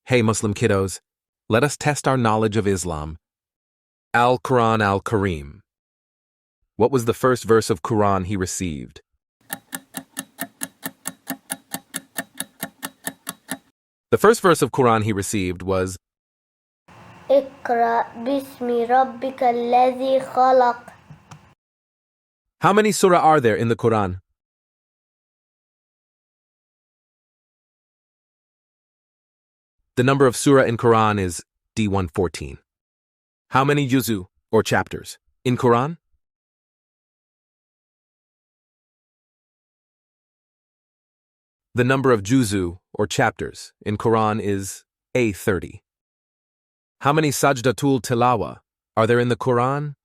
Hey Muslim kiddos, let us test our knowledge of Islam. Al-Qur'an Al-Kareem. What was the first verse of Qur'an he received? The first verse of Qur'an he received was اقرأ باسم ربك الذي خلق. How many surah are there in the Qur'an? The number of surah in Qur'an is D114. How many juzu, or chapters, in Qur'an? The number of juzu, or chapters, in Qur'an is A30. How many sajdatul tilawa are there in the Qur'an?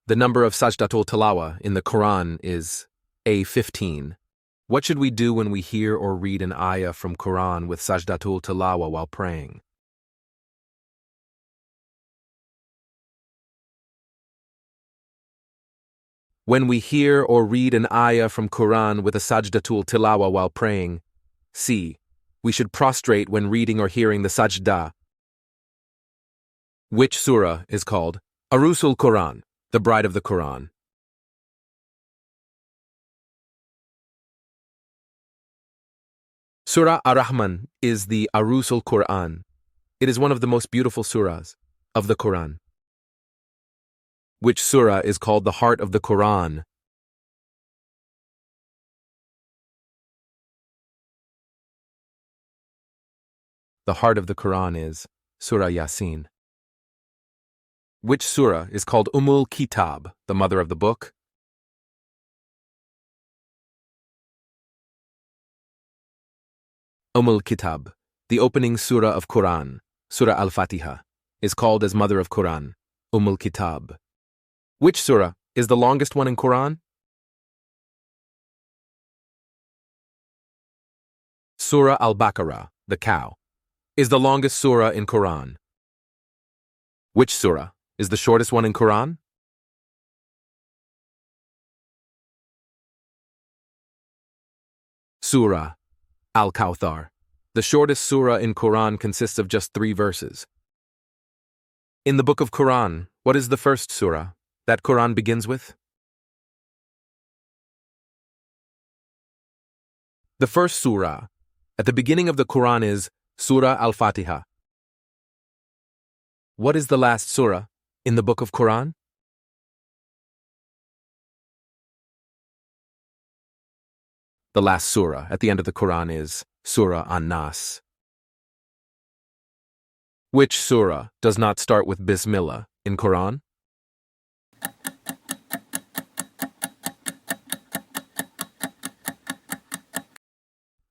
The number of sajdatul tilawa in the Qur'an is A15. What should we do when we hear or read an ayah from Qur'an with sajdatul tilawa while praying? When we hear or read an ayah from Qur'an with a sajdatul tilawa while praying, C. We should prostrate when reading or hearing the sajda. Which surah is called Arusul Qur'an, the bride of the Qur'an? Surah Ar-Rahman is the Arusul Qur'an. It is one of the most beautiful surahs of the Qur'an. Which surah is called the heart of the Qur'an? The heart of the Qur'an is Surah Yasin. Which surah is called Kitab, the mother of the book? Kitab, the opening surah of Qur'an, Surah Al-Fatiha, is called as mother of Qur'an, Kitab. Which surah is the longest one in Qur'an? Surah Al-Baqarah, the cow, is the longest surah in Qur'an. Which surah is the shortest one in Qur'an? Surah Al-Kawthar. The shortest surah in Qur'an consists of just 3 verses. In the book of Qur'an, what is the first surah that Qur'an begins with? The first surah at the beginning of the Qur'an is Surah Al-Fatiha. What is the last surah in the book of Qur'an? The last surah at the end of the Qur'an is Surah An-Nas. Which surah does not start with Bismillah in Qur'an?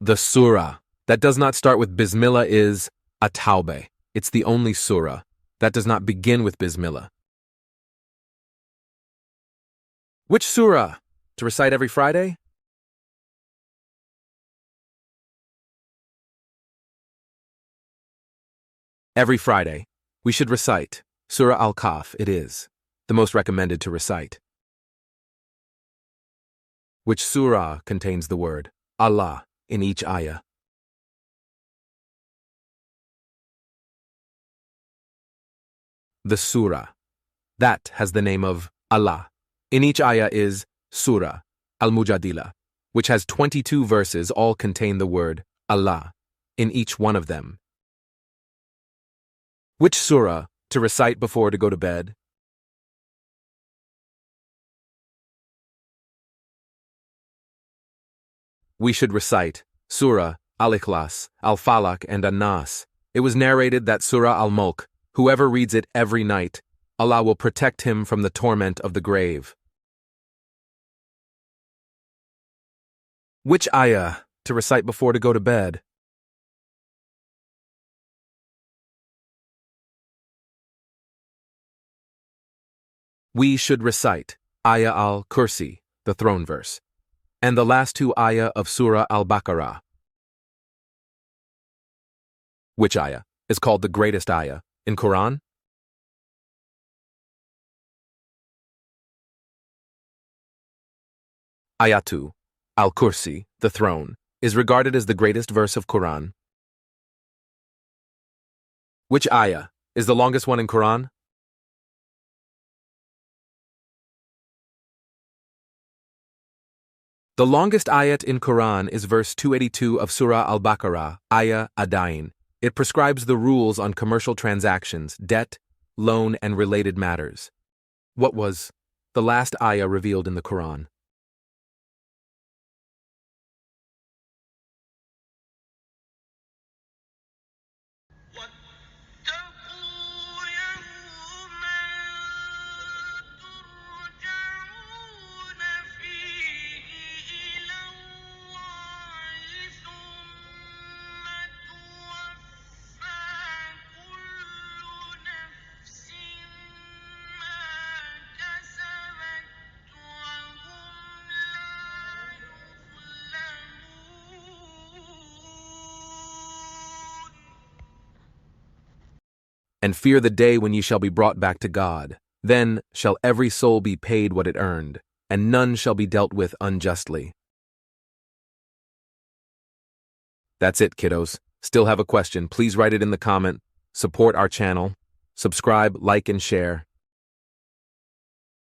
The surah that does not start with Bismillah is At-Tawbah. It's the only surah that does not begin with Bismillah. Which surah to recite every Friday? Every Friday, we should recite Surah Al-Kahf. It is the most recommended to recite. Which surah contains the word Allah in each ayah? The surah that has the name of Allah in each ayah is Surah Al-Mujadila, which has 22 verses, all contain the word Allah in each one of them. Which surah to recite before to go to bed? We should recite Surah Al-Ikhlas, Al-Falaq, and An-Nas. It was narrated that Surah Al-Mulk, whoever reads it every night, Allah will protect him from the torment of the grave. Which ayah to recite before to go to bed? We should recite Ayah al-Kursi, the throne verse, and the last 2 ayah of Surah Al-Baqarah. Which ayah is called the greatest ayah in Qur'an? Ayah 2, Al-Kursi, the throne, is regarded as the greatest verse of Quran. Which ayah is the longest one in Quran? The longest ayat in Quran is verse 282 of Surah Al-Baqarah, ayah Adain. It prescribes the rules on commercial transactions, debt, loan, and related matters. What was the last ayah revealed in the Quran? And fear the day when ye shall be brought back to God. Then shall every soul be paid what it earned, and none shall be dealt with unjustly. That's it, kiddos. Still have a question? Please write it in the comment. Support our channel. Subscribe, like, and share.